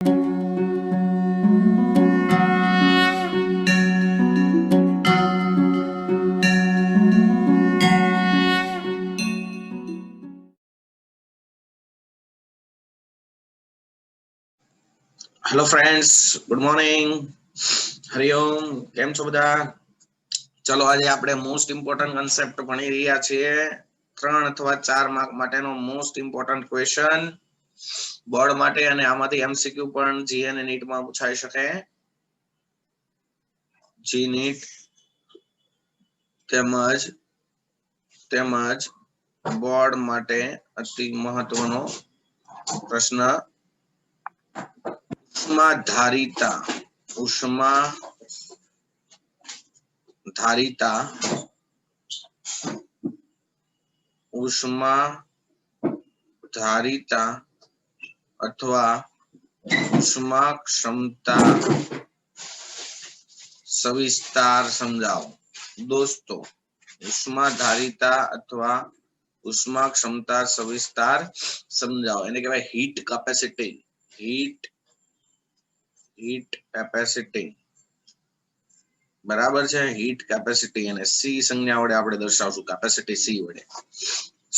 Hello friends, good morning. Hariom. કેમ છો બધા? ચલો, આજે આપણે મોસ્ટ ઇમ્પોર્ટન્ટ કન્સેપ્ટ ભણી રહ્યા છીએ. 3 અથવા 4 માર્ક માટેનો મોસ્ટ ઇમ્પોર્ટન્ટ ક્વેશ્ચન બોર્ડ માટે, અને આમાંથી એમસીક્યુ પણ જી અને નીટ માં પૂછાઈ શકે. જી નીટ તેમજ બોર્ડ માટે અતિ મહત્વનો પ્રશ્ન. ઉષ્મા અથવા ઉષ્મા ક્ષમતા સવિસ્તાર સમજાવો. દોસ્તો, ઉષ્મા ધારિતા અથવા ઉષ્મા ક્ષમતા સવિસ્તાર સમજાવો. એને કહેવાય હીટ કેપેસિટી. હીટ કેપેસિટી, બરાબર છે. હીટ કેપેસિટી અને સી સંજ્ઞા વડે આપણે દર્શાવશું. કેપેસિટી સી વડે.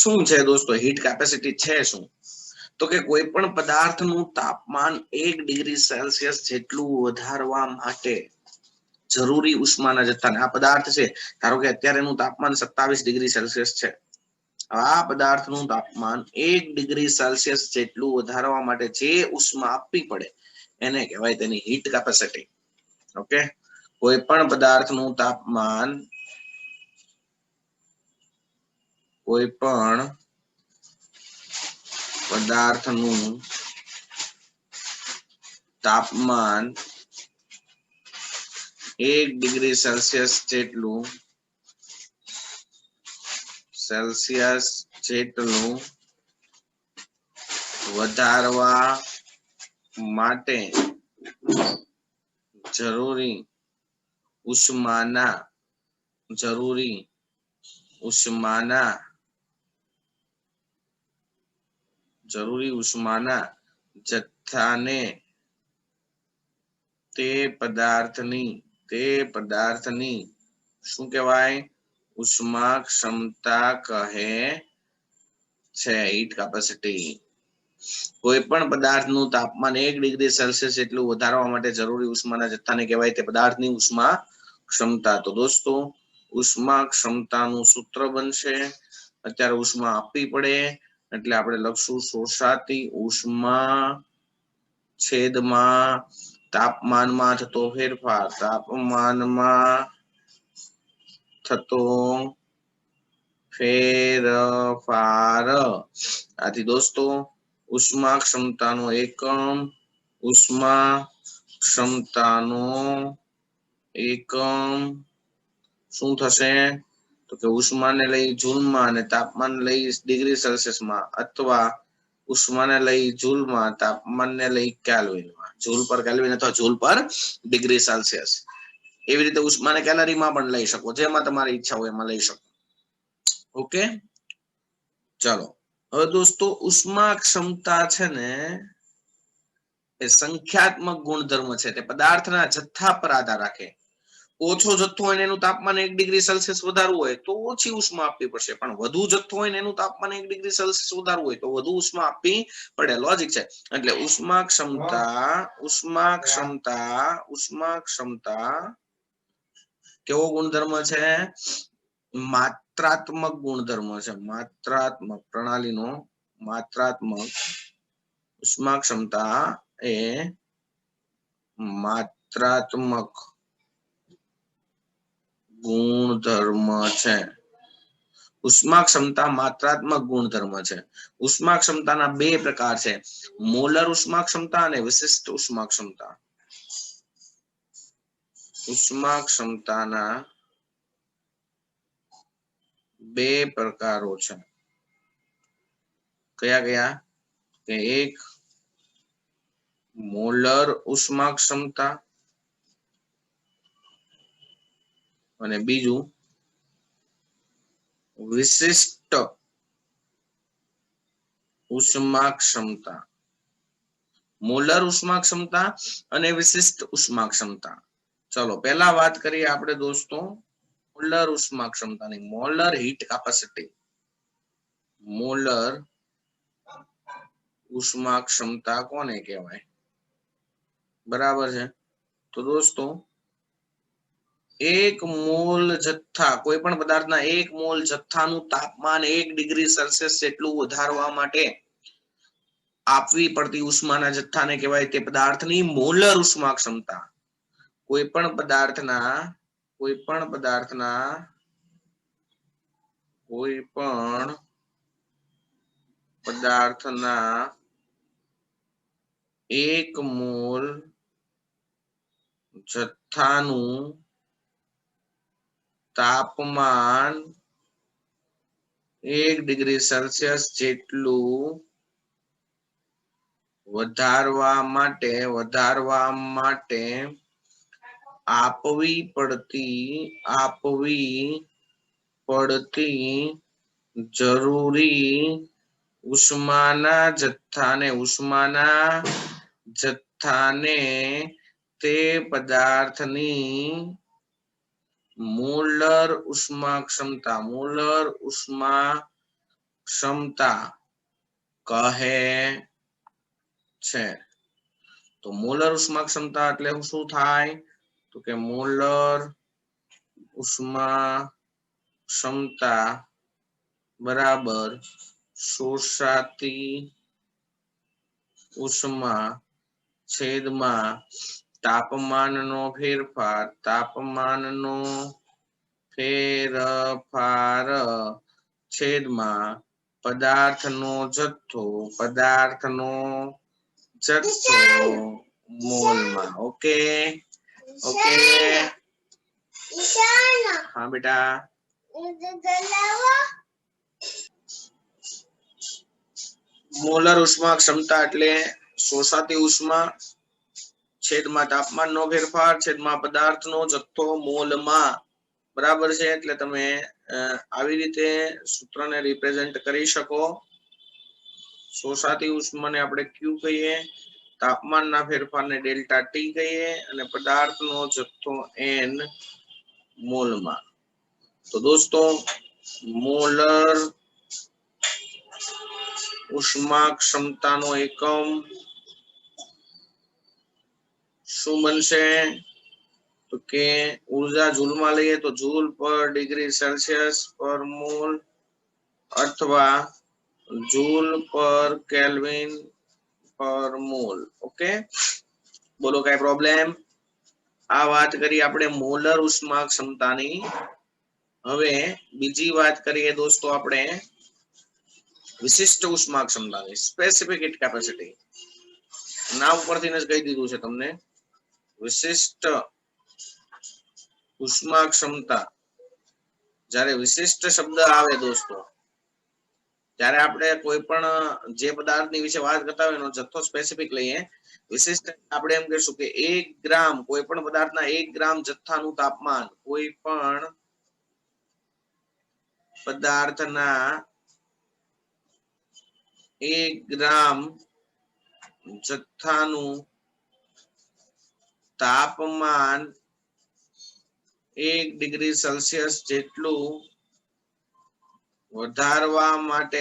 શું છે દોસ્તો હીટ કેપેસિટી? છે શું? તો કે કોઈ પણ પદાર્થનું તાપમાન 1 ડિગ્રી સેલ્સિયસ જેટલું વધારવા માટે જરૂરી ઉષ્માના જથ્થાને, આ પદાર્થ છે, ધારો કે અત્યારે એનું તાપમાન 27 ડિગ્રી સેલ્સિયસ છે. આ પદાર્થનું તાપમાન 1 ડિગ્રી સેલ્સિયસ જેટલું વધારવા માટે જે ઉષ્મા આપવી પડે એને કહેવાય તેની હીટ કેપેસિટી. ઓકે, કોઈ પણ પદાર્થનું તાપમાન એક ડિગ્રી સેલ્સિયસ જેટલું વધારવા માટે જરૂરી ઉષ્માના જથ્થાને તે પદાર્થની શું કહેવાય? ઉષ્મા ક્ષમતા કહે છે. Heat capacity. કોઈ પણ પદાર્થનું તાપમાન 1 ડિગ્રી સેલ્સિયસ જેટલું વધારવા માટે જરૂરી ઉષ્માના જથ્થાને કહેવાય તે પદાર્થની ઉષ્મા ક્ષમતા. તો દોસ્તો, ઉષ્મા ક્ષમતાનું સૂત્ર બનશે, અત્યારે ઉષ્મા આપવી પડે એટલે આપણે લખશું શોષાતી ઉષ્મા છેદમાં તાપમાનમાં થતો ફેરફાર. આથી દોસ્તો, ઉષ્મા ક્ષમતાનો એકમ શું થશે? તો કે ઉષ્માને લઈ જૂલમાં અને તાપમાન લઈ ડિગ્રી સેલ્સિયસમાં, અથવા ઉષ્માને લઈ જૂલમાં, તાપમાનને લઈ કેલ્વિનમાં. જૂલ પર કેલ્વિન અથવા જૂલ પર ડિગ્રી સેલ્સિયસ. એવી રીતે ઉષ્માને કેલરીમાં પણ લઈ શકો, જેમાં તમારી ઈચ્છા હોય એમાં લઈ શકો. ઓકે, ચાલો. હવે દોસ્તો, ઉષ્મા ક્ષમતા છે ને એ સંખ્યાત્મક ગુણધર્મ છે. તે પદાર્થના જથ્થા પર આધાર રાખે. ઓછો જથ્થો હોય એનું તાપમાન 1 ડિગ્રી સેલ્સિયસ વધારવું હોય તો ઓછી ઉષ્મા આપવી પડશે, પણ વધુ જથ્થો હોય એનું તાપમાન 1 ડિગ્રી સેલ્સિયસ વધારવું હોય તો વધુ ઉષ્મા આપવી પડે. લોજિક છે. એટલે ઉષ્મા ક્ષમતા કેવો ગુણધર્મ છે? માત્રાત્મક ગુણધર્મ છે. પ્રણાલીનો માત્રાત્મક. ઉષ્મા ક્ષમતા એ માત્રાત્મક ગુણધર્મ છે. ઉષ્મા ક્ષમતા માત્રાત્મક ગુણધર્મ છે. ઉષ્મા ક્ષમતાના 2 પ્રકાર છે, મોલર ઉષ્મા ક્ષમતા અને વિશિષ્ટ ઉષ્મા ક્ષમતા. ઉષ્મા ક્ષમતાના 2 પ્રકારો છે. કયા? કે એક મોલર ઉષ્મા ક્ષમતા અને બીજું વિશિષ્ટ ઉષ્મા ક્ષમતા. મોલર ઉષ્મા ક્ષમતા અને વિશિષ્ટ ઉષ્મા ક્ષમતા. ચલો પહેલા વાત કરીએ આપણે દોસ્તો મોલર ઉષ્મા ક્ષમતાની. Molar heat capacity. મોલર ઉષ્મા ક્ષમતા કોને કહેવાય? બરાબર છે. તો દોસ્તો એક મોલ જથ્થા, કોઈ પણ પદાર્થના એક મોલ જથ્થાનું તાપમાન 1 ડિગ્રી સેલ્સિયસ જેટલું વધારવા માટે આપવી પડતી ઉષ્માના જથ્થાને કહેવાય તે પદાર્થની મોલર ઉષ્મા ક્ષમતા. કોઈ પણ પદાર્થના એક મોલ જથ્થાનું તાપમાન 1 ડિગ્રી સેલ્સિયસ જેટલું વધારવા માટે આપવી પડતી જરૂરી ઉષ્માના જથ્થાને તે પદાર્થની મોલર ઉષ્મા ક્ષમતા કહે છે. તો મોલર ઉષ્મા ક્ષમતા એટલે શું થાય? તો કે મોલર ઉષ્મા ક્ષમતા બરાબર શોષાતી ઉષ્મા છેદમાં તાપમાનનો ફેરફાર છેદમાં પદાર્થનો જથ્થો મોલમાં. ઓકે હા બેટા. મોલર ઉષ્મા ક્ષમતા એટલે શોષાતી ઉષ્મા છેદમાં તાપમાનનો ફેરફાર છેદમાં પદાર્થનો જથ્થો મોલમાં. બરાબર છે. એટલે તમે આવી રીતે સૂત્રને રિપ્રેઝન્ટ કરી શકો. શોષાતી ઉષ્માને આપણે ક્યુ કહીએ, તાપમાનના ફેરફારને ડેલ્ટા ટી કહીએ અને પદાર્થનો જથ્થો એન મોલમાં. તો દોસ્તો મોલર ઉષ્મા ક્ષમતાનો એકમ શું બનશે? તો કે ઉર્જા જૂલમાં લઈએ તો જૂલ પર ડિગ્રી સેલ્સિયસ પર મોલ અથવા જૂલ પર કેલ્વિન પર મોલ. ઓકે, બોલો કઈ પ્રોબ્લેમ? આ વાત કરી આપણે મોલર ઉષ્મા ક્ષમતાની. હવે બીજી વાત કરીએ દોસ્તો આપણે વિશિષ્ટ ઉષ્મા ક્ષમતાની, સ્પેસિફિક હીટ કેપેસિટી. નામ પરથી જ કહી દીધું છે તમને. વિશિષ્ટ ઉષ્મા ક્ષમતા. જ્યારે વિશિષ્ટ શબ્દ આવે દોસ્તો, ત્યારે આપણે કોઈ પણ જે પદાર્થની વિશે વાત કરતા હોય એનો જથ્થો સ્પેસિફિક લઈએ. વિશિષ્ટ આપણે એમ કહીશું કે 1 ગ્રામ, કોઈ પણ પદાર્થના 1 ગ્રામ જથ્થાનું તાપમાન, કોઈ પણ પદાર્થના 1 ગ્રામ જથ્થાનું તાપમાન 1 ડિગ્રી સેલ્સિયસ જેટલું વધારવા માટે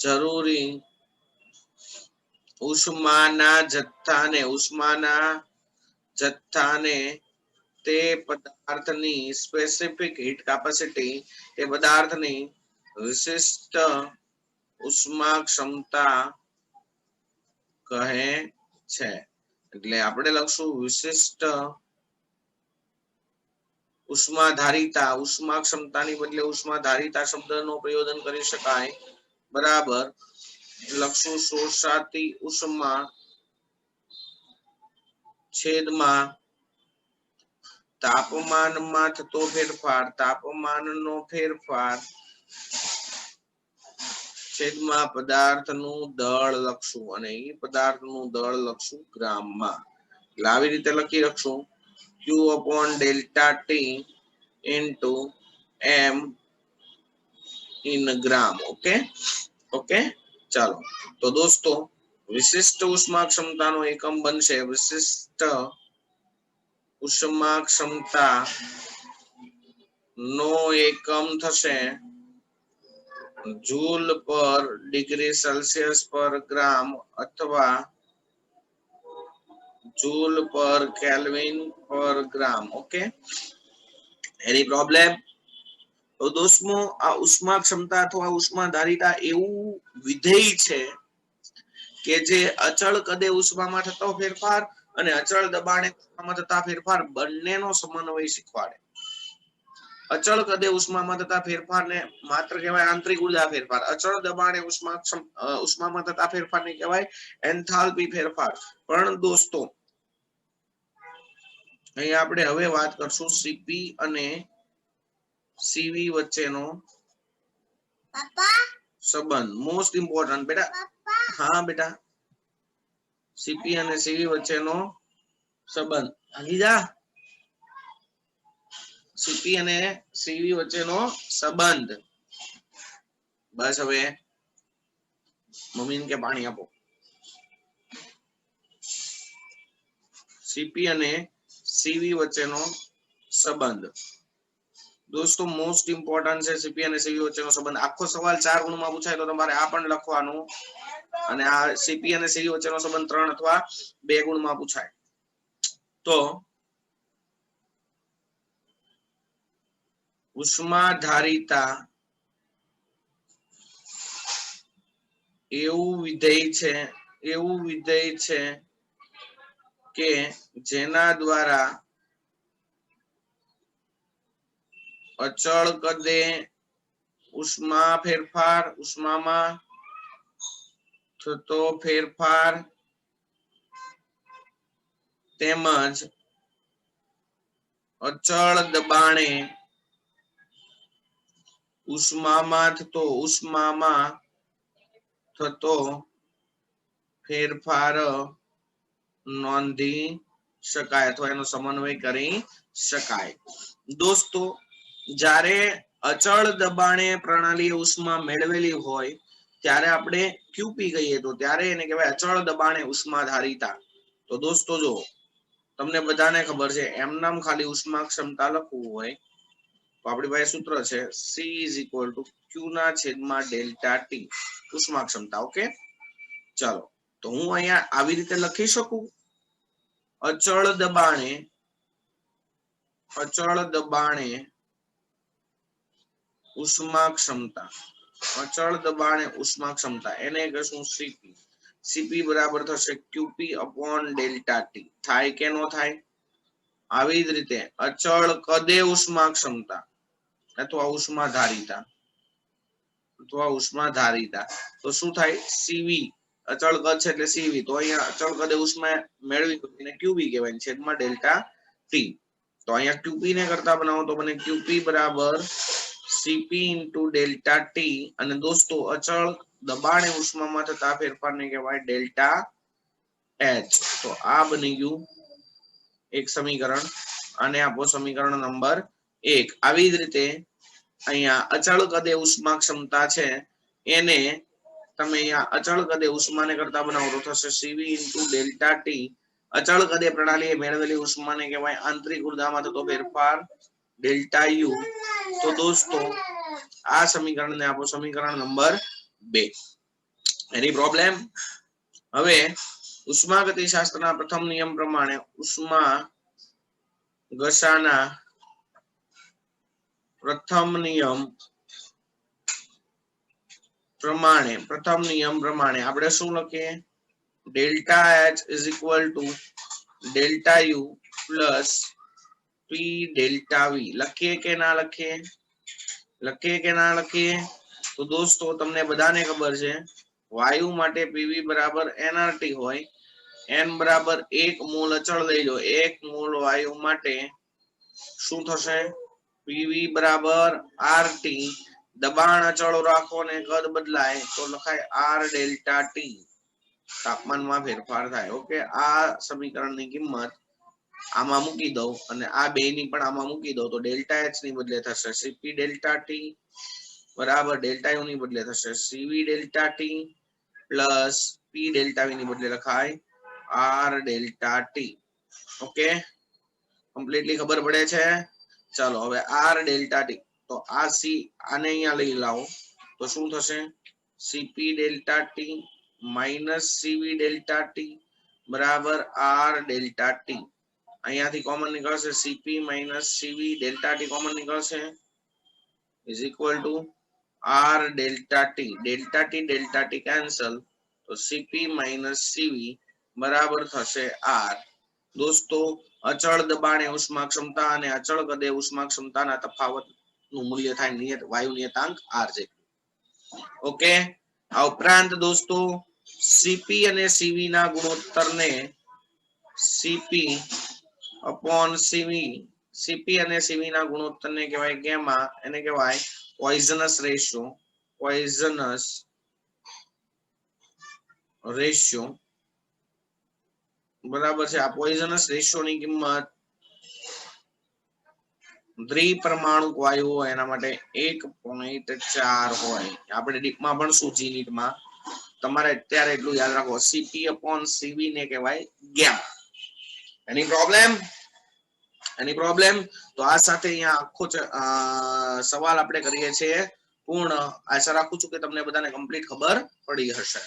જરૂરી ઉષ્માના જથ્થાને તે પદાર્થની સ્પેસિફિક હીટ કેપેસિટી, તે પદાર્થની વિશિષ્ટ ઉષ્મા ક્ષમતા કહે છે. એટલે આપણે લખશું વિશિષ્ટ ઉષ્માધારિતા. ઉષ્મા ક્ષમતાની બદલે ઉષ્માધારિતા શબ્દનો પ્રયોજન કરી શકાય. બરાબર. લખશું શોષાતી ઉષ્મા છેદમાં તાપમાનમાં થતો ફેરફાર, તાપમાનનો ફેરફાર છેદમાં પદાર્થનું દળ લખશું અને એ પદાર્થનું દળ લખશું ગ્રામમાં. એટલે આવી રીતે લખી રાખશું Q upon delta T into M इन ग्राम। ओके ओके चलो तो दोस्तों विशिष्ट उष्मा क्षमता नो एकम बनशे विशिष्ट उष्मा क्षमता नो एकम थशे जूल पर डिग्री सेल्सियस पर ग्राम अथवा जूल पर केल्विन पर ग्राम। Okay any problem? तो दोस्तों आ उष्मा क्षमता अथवा उष्मा धारिता एवं विधेय छे के जे अचल कदे उष्मामां थतो फेरफार अने अचल दबाणे उष्मामां थता फेरफार बंनेनो समन्वय शीखवाडे। अचल कदे उष्मामां थता फेरफार ने मात्र कहेवाय आंतरिक ऊर्जा फेरफार, अचल दबाणे उष्मामां थता फेरफार ने कहेवाय एन्थाल्पी फेरफार। पण दोस्तों અહીં આપણે હવે વાત કરશું સીપી અને સીવી વચ્ચેનો સંબંધ। મોસ્ટ ઇમ્પોર્ટન્ટ બેટા। હા બેટા સીપી અને સીવી વચ્ચેનો સંબંધ ભાગી જા। સીપી અને સીવી વચ્ચેનો સંબંધ બસ હવે મમ્મીને કે પાણી આપો। સીપી અને સીવી વચ્ચેનો સંબંધ दोस्तों मोस्ट इम्पोर्टન્ટ है सीपी અને સીવી વચ્ચેનો સંબંધ। આખો સવાલ 4 ગુણમાં પૂછાય તો તમારે આ પણ લખવાનું અને આ सीपी અને સીવી વચ્ચેનો સંબંધ 3 અથવા 2 ગુણમાં પૂછાય। તો ઉષ્મા ધારિતા એવું વિધેય છે કે જેના द्वारा अचल कदे उष्मा फेरफार उष्मामां थतो फेरफार तेमज अचल दबाणे उष्मामां थतो फेरफार नोंधी शकाय अथवा एनो समन्वय करी शकाय। दोस्तों जारे अचल दबाणे प्रणाली उष्मा मेळवेली होय त्यारे आपणे क्यूपी कहीए तो त्यारे एने कहेवाय अचल दबाणे उष्मा धारिता। तो दोस्तों जो तमने बधाने खबर छे एम नाम खाली उष्मा क्षमता लखવું હોય तो आपणी પાસે सूत्र छे C = Q ના છેદમાં ડેલ્ટા T ઉષ્મા क्षमता। ओके चलो तो હું અહીંયા આવી રીતે લખી શકું अचल दबाणे उष्मा क्षमता अचल दबाणे उष्मा क्षमता एने कहेशुं सीपी। सीपी बराबर थशे क्यूपी अपॉन डेल्टा टी। थाय के नो थाय? આવી જ રીતે अचल कदे उष्मा क्षमता अथवा उष्मा धारिता तो शुं थाय सीवी अचल कद छे એટલે सीवी तो અહીંયા अचल कदे उष्मा मेळवी એને क्यूबी કહેવાય છેદમાં ડેલ્ટા ટી। तो અહીંયા क्यूपी ने करता बनाવો तो बने क्यूपी बराबर सीपी इंटू डेल्टा टी અને दोस्तों अचल दबाणे उष्मामां થતા ફેરફારને કહેવાય डेल्टा एच। तो आ बनी गયું एक समीकरण અને આપો સમીકરણ નંબર 1। આવી જ રીતે અહીંયા अचल कदे उष्मा क्षमता छे एने तमे અહીંયા अचल कदे उष्माने करता बनाવો तो थशे सीवी इंटू डेल्टा टी। अचल कदे प्रणालीए मेळवेली उष्माने कहेवाय आंतरिक ऊर्जामां थतो फेरफार डेल्टा यू। तो दोस्तों आ समीकरणने आपो समीकरण नंबर 2। Any problem? हवे उष्मागतिशास्त्रना प्रथम नियम प्रमाणे उष्मा घसाना प्रथम नियम प्रमाणे આપણે શું લખીએ delta h is equal to delta u plus p delta v. લખીએ કે ના લખીએ? તો दोस्तों તમને બધાને ખબર છે વાયુ માટે પીવી બરાબર એનઆરટી હોય। n બરાબર 1 મોલ અચળ લઈ લો 1 મોલ વાયુ માટે શું થશે પીવી બરાબર આરટી दबाण अचळो राखो ने कद बदलाय तो लखाय आर डेल्टा टी तापमान में फेरफार थाय। ओके आ समीकरण की किंमत आमा मूकी दो अने आ बे नी पण आमा मूकी दो तो डेल्टा एच नी बदले थशे सीपी डेल्टा टी બરાબર ડેલ્ટા યુ ની બદલે થશે CV delta T plus P delta V ની બદલે લખાય R delta T. Okay, completely ખબર પડે છે? ચાલો હવે આર ડેલ્ટા ટી, તો આ સી આને અહીંયા લઈ લાવો તો શું થશે? CP delta T minus CV delta T બરાબર આર ડેલ્ટા ટી. અહીંયાથી કોમન નીકળશે CP minus CV delta T common નીકળશે is equal to R delta T. Delta T cancel તો સીપી માઇનસ સીવી બરાબર થશે આર. દોસ્તો અચળ દબાણે ઉષ્મા ક્ષમતા અને અચળ કદે ઉષ્મા ક્ષમતાના તફાવત નું મૂલ્ય થાય નિયત વાયુ નિયતાંક આર જેટલું. ઓકે, આ ઉપરાંત દોસ્તો સીપી અને સીવી ના ગુણોત્તરને સીપી અપોન સીવી, સીપી અને સીવી ના ગુણોત્તરને કહેવાય ગેમા, એને કહેવાય પોઈઝનસ રેશિયો. પોઈઝનસ રેશિયો બરાબર છે. આ પોઈઝનસ રેશિયો ની કિંમત દ્વિપરમાણુક વાયુ હોય એના માટે 1.4 હોય. આપણે ડીપમાં ભણશું જીનીટમાં. તમારે અત્યારે એટલું યાદ રાખો સીપી અપોન સીવી ને કહેવાય ગેમા. એની પ્રોબ્લેમ? તો આ સાથે અહીંયા આખો સવાલ આપણે કરીએ છીએ પૂર્ણ. આશા રાખું છું કે તમને બધાને કમ્પ્લીટ ખબર પડી હશે.